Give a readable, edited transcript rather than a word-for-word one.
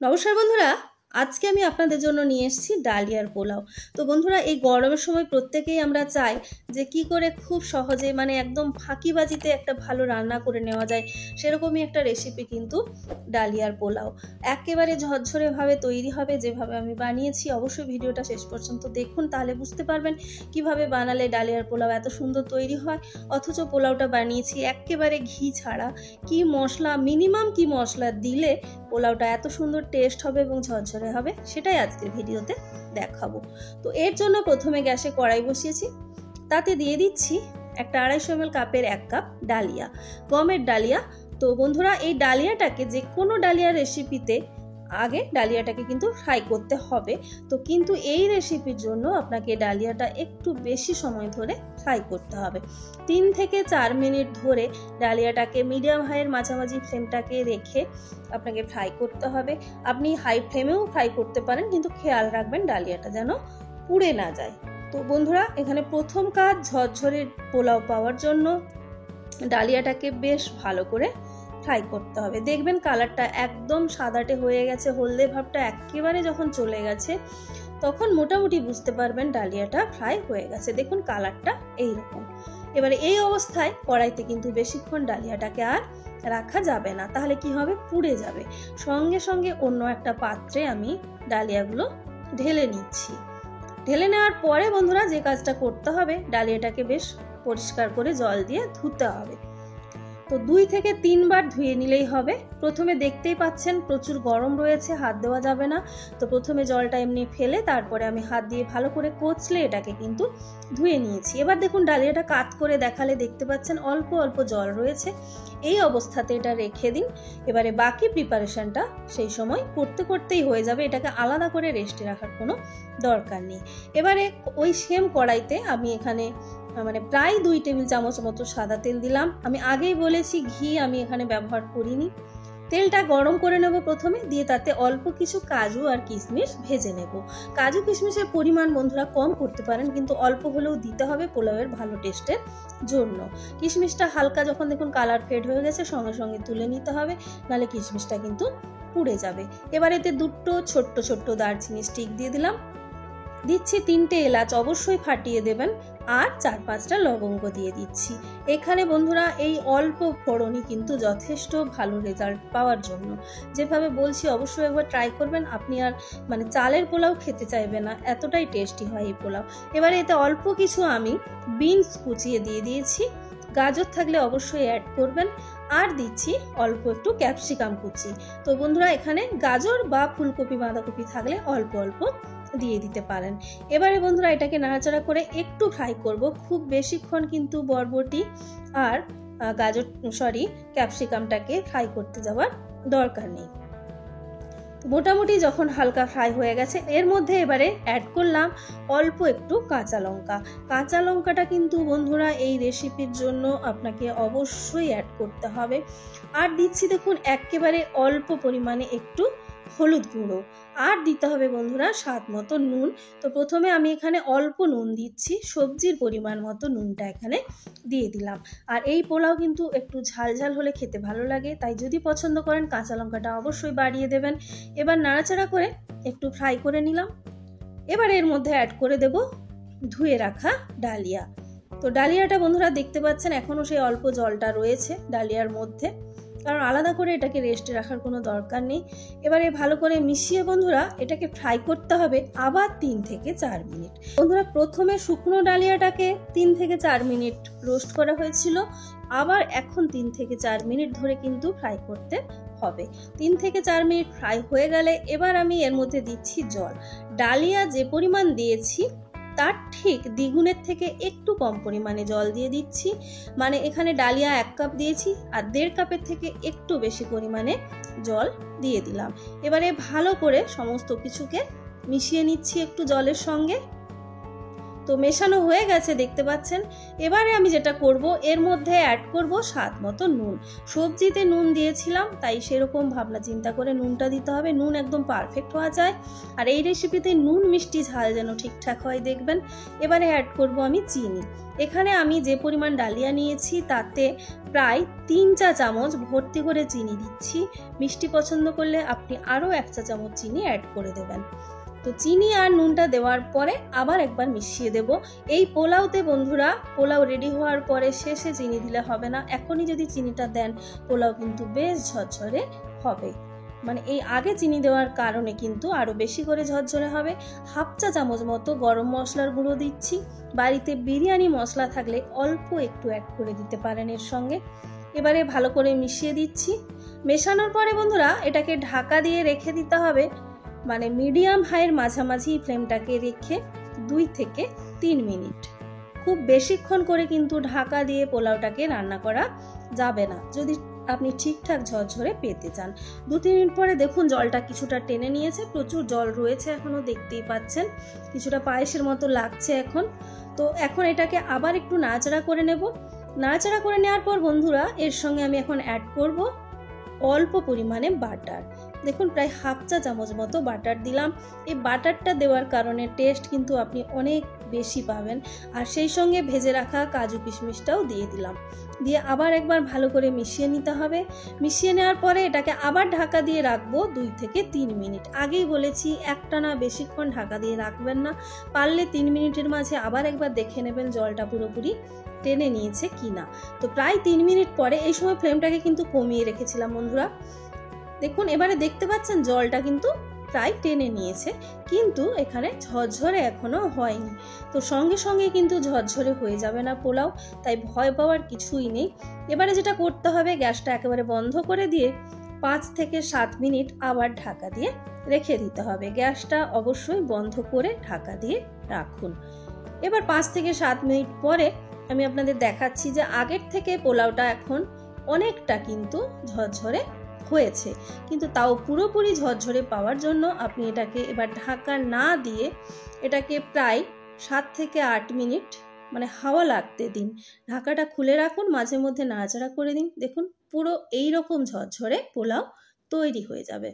নমস্কার বন্ধুরা, আজকে আমি আপনাদের জন্য নিয়ে এসেছি ডালিয়ার পোলাও। তো বন্ধুরা, এই গরমের সময় প্রত্যেকেই আমরা চাই যে কি করে খুব সহজে একদম ফাঁকিবাজিতে একটা ভালো রান্না করে নেওয়া যায়, সেরকমই একটা রেসিপি কিন্তু ডালিয়ার পোলাও। একেবারে ঝরঝরেভাবে তৈরি হবে যেভাবে আমি বানিয়েছি। অবশ্যই ভিডিওটা শেষ পর্যন্ত দেখুন, তাহলে বুঝতে পারবেন কিভাবে বানালে ডালিয়ার পোলাও এত সুন্দর তৈরি হয়। অথচ পোলাওটা বানিয়েছি একেবারে ঘি ছাড়া। কি মশলা, মিনিমাম কি মশলা দিলে পোলাওটা এত সুন্দর টেস্ট হবে এবং ঝরঝরে হবে, সেটাই আজকের ভিডিওতে দেখাবো। তো এর জন্য প্রথমে গ্যাসে কড়াই বসিয়েছি, তাতে দিয়ে দিচ্ছি একটা 250 ml কাপের 1 কাপ ডালিয়া, গমের ডালিয়া। তো বন্ধুরা, এই ডালিয়াটাকে যে কোনো ডালিয়া রেসিপিতে আগে ডালিয়াটাকে কিন্তু ফ্রাই করতে হবে। তো কিন্তু এই রেসিপির জন্য আপনাকে ডালিয়াটা একটু বেশি সময় ধরে ফ্রাই করতে হবে। 3 থেকে 4 মিনিট ধরে ডালিয়াটাকে মিডিয়াম হাইয়ের মাঝামাঝি ফ্লেমটাকে রেখে আপনাকে ফ্রাই করতে হবে। আপনি হাই ফ্লেমেও ফ্রাই করতে পারেন, কিন্তু খেয়াল রাখবেন ডালিয়াটা যেন পুড়ে না যায়। তো বন্ধুরা, এখানে প্রথম কাজ, ঝরঝরে পোলাও পাওয়ার জন্য ডালিয়াটাকে বেশ ভালো করে ফ্রাই করতে হবে। দেখবেন কালারটা একদম সাদাটে হয়ে গেছে, হলদে ভাবটা একেবারে যখন চলে গেছে তখন মোটামুটি বুঝতে পারবেন ডালিয়াটা ফ্রাই হয়ে গেছে। দেখুন কালারটা এইরকম। এবারে এই অবস্থায় কড়াইতে কিন্তু বেশিক্ষণ ডালিয়াটাকে আর রাখা যাবে না, তাহলে কি হবে, পুড়ে যাবে। সঙ্গে সঙ্গে অন্য একটা পাত্রে আমি ডালিয়াগুলো ঢেলে নিচ্ছি। ঢেলে নেওয়ার পরে বন্ধুরা, যে কাজটা করতে হবে, ডালিয়াটাকে বেশ পরিষ্কার করে জল দিয়ে ধুতে হবে। তো 2 থেকে 3 বার ধুয়ে নিলেই হবে। প্রথমে দেখতেই পাচ্ছেন প্রচুর গরম রয়েছে, হাত দেওয়া যাবে না। তো প্রথমে জলটা এমনি ফেলে তারপরে আমি হাত দিয়ে ভালো করে কচলে এটাকে কিন্তু ধুয়ে নিয়েছি। এবার দেখুন ডালিয়াটা কাত করে দেখালে দেখতে পাচ্ছেন অল্প অল্প জল রয়েছে। এই অবস্থাতে এটা রেখে দিন। এবারে বাকি প্রিপারেশনটা সেই সময় করতে করতেই হয়ে যাবে, এটাকে আলাদা করে রেস্টে রাখার কোনো দরকার নেই। এবারে ওই সেম কড়াইতে আমি এখানে প্রায় 2 টেবিল চামচ মতো সাদা তেল দিলাম। আমি আগেই বলেছি ঘি আমি এখানে ব্যবহার করিনি। তেলটা গরম করে নেব প্রথমে, দিয়ে তাতে অল্প কিছু কাজু আর কিশমিশ ভেজে নেব। কাজু কিশমিশের পরিমাণ বন্ধুরা কম করতে পারেন, কিন্তু অল্প হলেও দিতে হবে পোলাওয়ের ভালো টেস্টের জন্য। কিশমিশটা হালকা যখন দেখুন কালার ফেড হয়ে গেছে, সঙ্গে সঙ্গে তুলে নিতে হবে, নাহলে কিশমিশটা কিন্তু পুড়ে যাবে। এবার এতে 2টো ছোট্ট ছোট্ট দারচিনি স্টিক দিয়ে দিলাম। দিচ্ছি 3টে এলাচ, অবশ্যই ফাটিয়ে দেবেন, আর 4-5টা লবঙ্গ দিয়ে দিচ্ছি। এখানে বন্ধুরা এই অল্প ফোড়নই কিন্তু যথেষ্ট ভালো রেজাল্ট পাওয়ার জন্য। যেভাবে বলছি অবশ্যই একবার ট্রাই করবেন, আপনি আর চালের পোলাও খেতে চাইবেন না, এতটাই টেস্টি হয় এই পোলাও। এবারে এতে অল্প কিছু আমি বিনস কুচিয়ে দিয়ে দিয়েছি, গাজর থাকলে অবশ্যই অ্যাড করবেন, আর দিচ্ছি অল্প একটু ক্যাপসিকাম কুচি। তো বন্ধুরা, এখানে গাজর বা ফুলকপি বাঁধাকপি থাকলে অল্প অল্প দিয়ে দিতে পারেন। এবারে বন্ধুরা এটাকে নাড়াচাড়া করে একটু ফ্রাই করব, খুব বেশিক্ষণ কিন্তু বরবটি আর ক্যাপসিকামটাকে ফ্রাই করতে যাওয়ার দরকার নেই। মোটামুটি যখন হালকা ফ্রাই হয়ে গেছে, এর মধ্যে এবারে অ্যাড করলাম অল্প একটু কাঁচা লঙ্কা। কাঁচা লঙ্কাটা কিন্তু বন্ধুরা এই রেসিপির জন্য আপনাকে অবশ্যই অ্যাড করতে হবে। আর দিচ্ছি দেখুন একেবারে অল্প পরিমাণে একটু হলুদ গুঁড়ো, আর দিতে হবে বন্ধুরা স্বাদ মতো নুন। তো প্রথমে আমি এখানে অল্প নুন দিচ্ছি, সবজির পরিমাণ মতো নুনটা এখানে দিয়ে দিলাম। আর এই পোলাও কিন্তু একটু ঝাল ঝাল হলে খেতে ভালো লাগে, তাই যদি পছন্দ করেন কাঁচা লঙ্কাটা অবশ্যই বাড়িয়ে দেবেন। এবার নাড়াচাড়া করে একটু ফ্রাই করে নিলাম। এবার এর মধ্যে অ্যাড করে দেব ধুয়ে রাখা ডালিয়া। তো ডালিয়াটা বন্ধুরা দেখতে পাচ্ছেন এখনও সেই অল্প জলটা রয়েছে ডালিয়ার মধ্যে, কারণ আলাদা করে এটাকে রেস্টে রাখার কোনো দরকার নেই। এবারে ভালো করে মিশিয়ে বন্ধুরা এটাকে ফ্রাই করতে হবে আবার 3 থেকে 4 মিনিট। বন্ধুরা, প্রথমে শুকনো ডালিয়াটাকে 3 থেকে 4 মিনিট রোস্ট করা হয়েছিল, আবার এখন 3 থেকে 4 মিনিট ধরে কিন্তু ফ্রাই করতে হবে। 3 থেকে 4 মিনিট ফ্রাই হয়ে গেলে এবার আমি এর মধ্যে দিচ্ছি জল। ডালিয়া যে পরিমাণ দিয়েছি তার ঠিক দ্বিগুণের থেকে একটু কম পরিমাণে জল দিয়ে দিচ্ছি। এখানে ডালিয়া 1 কাপ দিয়েছি, আর 1.5 কাপের থেকে একটু বেশি পরিমাণে জল দিয়ে দিলাম। এবারে ভালো করে সমস্ত কিছুকে মিশিয়ে নিচ্ছি একটু জলের সঙ্গে। তো তো মেশানো হয়ে গেছে দেখতে পাচ্ছেন। এবারে আমি যেটা করব, এর মধ্যে অ্যাড করব স্বাদ মতো নুন। সবজিতে নুন দিয়েছিলাম, তাই সেরকম ভাবনা চিন্তা করে নুনটা দিতে হবে। নুন একদম পারফেক্ট হওয়া যায়, আর এই রেসিপিতে নুন মিষ্টি ঝাল যেন ঠিকঠাক হয় দেখবেন। এবারে অ্যাড করব আমি চিনি। এখানে আমি যে পরিমাণ ডালিয়া নিয়েছি তাতে প্রায় 3 চা চামচ ভর্তি করে চিনি দিচ্ছি। মিষ্টি পছন্দ করলে আপনি আরও 1 চা চামচ চিনি অ্যাড করে দেবেন। তো চিনি আর নুনটা দেওয়ার পরে আবার একবার মিশিয়ে দেব। এই পোলাওতে বন্ধুরা, পোলাও রেডি হওয়ার পরে শেষে চিনি দিলে হবে না, এখনই যদি চিনিটা দেন পোলাও কিন্তু বেশ ঝরঝরে হবে। মানে এই আগে চিনি দেওয়ার কারণে কিন্তু আরও বেশি করে ঝরঝরে হবে। 1/2 চা চামচ মতো গরম মশলার গুঁড়ো দিচ্ছি। বাড়িতে বিরিয়ানি মশলা থাকলে অল্প একটু অ্যাড করে দিতে পারেন এর সঙ্গে। এবারে ভালো করে মিশিয়ে দিচ্ছি। মেশানোর পরে বন্ধুরা এটাকে ঢাকা দিয়ে রেখে দিতে হবে, মানে মিডিয়াম হাইয়ের মাঝামাঝি ফ্লেমটাকে রেখে 2 থেকে 3 মিনিট। খুব বেশিক্ষণ করে কিন্তু ঢাকা দিয়ে পোলাওটাকে রান্না করা যাবে না যদি আপনি ঠিকঠাক ঝরঝরে পেতে চান। 2-3 মিনিট পরে দেখুন জলটা কিছুটা টেনে নিয়েছে, প্রচুর জল রয়েছে এখনো, দেখতেই পাচ্ছেন কিছুটা পায়েসের মতো লাগছে এখন। তো এখন এটাকে আবার একটু নাড়াচাড়া করে নেব। নাড়াচাড়া করে নেওয়ার পর বন্ধুরা এর সঙ্গে আমি এখন অ্যাড করব অল্প পরিমাণে বাটার। দেখুন প্রায় 1/2 চা চামচ মতো বাটার দিলাম। এই বাটারটা দেওয়ার কারণে টেস্ট কিন্তু আপনি অনেক বেশি পাবেন। আর সেই সঙ্গে ভেজে রাখা কাজু কিশমিশটাও দিয়ে দিলাম। দিয়ে আবার একবার ভালো করে মিশিয়ে নিতে হবে। মিশিয়ে নেওয়ার পরে এটাকে আবার ঢাকা দিয়ে রাখবো 2 থেকে 3 মিনিট। আগেই বলেছি একটানা বেশিক্ষণ ঢাকা দিয়ে রাখবেন না, পারলে 3 মিনিটের মাঝে আবার একবার দেখে নেবেন জলটা পুরোপুরি টেনে নিয়েছে কিনা। তো প্রায় 3 মিনিট পরে, এই সময় ফ্লেমটাকে কিন্তু কমিয়ে রেখেছিলাম বন্ধুরা। দেখুন এবারে দেখতে পাচ্ছেন জলটা কিন্তু প্রায় টেনে নিয়েছে, কিন্তু এখানে ঝরঝরে এখনো হয়নি। তো সঙ্গে সঙ্গে কিন্তু ঝরঝরে হয়ে যাবে না পোলাও, তাই ভয় পাওয়ার কিছুই নেই। এবারে যেটা করতে হবে, গ্যাসটা একেবারে বন্ধ করে দিয়ে 5 থেকে 7 মিনিট আবার ঢাকা দিয়ে রেখে দিতে হবে। গ্যাসটা অবশ্যই বন্ধ করে ঢাকা দিয়ে রাখুন। এবার 5 থেকে 7 মিনিট পরে আমি আপনাদের দেখাচ্ছি যে আগের থেকে পোলাওটা এখন অনেকটা কিন্তু ঝরঝরে হয়েছে। কিন্তু তাও পুরোপুরি ঝরঝরে পাওয়ার জন্য আপনি এটাকে এবার ঢাকা না দিয়ে এটাকে প্রায় 7 থেকে 8 মিনিট মানে হাওয়া লাগতে দিন। ঢাকাটা খুলে রাখুন, মাঝে মধ্যে নাড়াচাড়া করে দিন। দেখুন পুরো এই রকম ঝরঝরে পোলাও তৈরি হয়ে যাবে।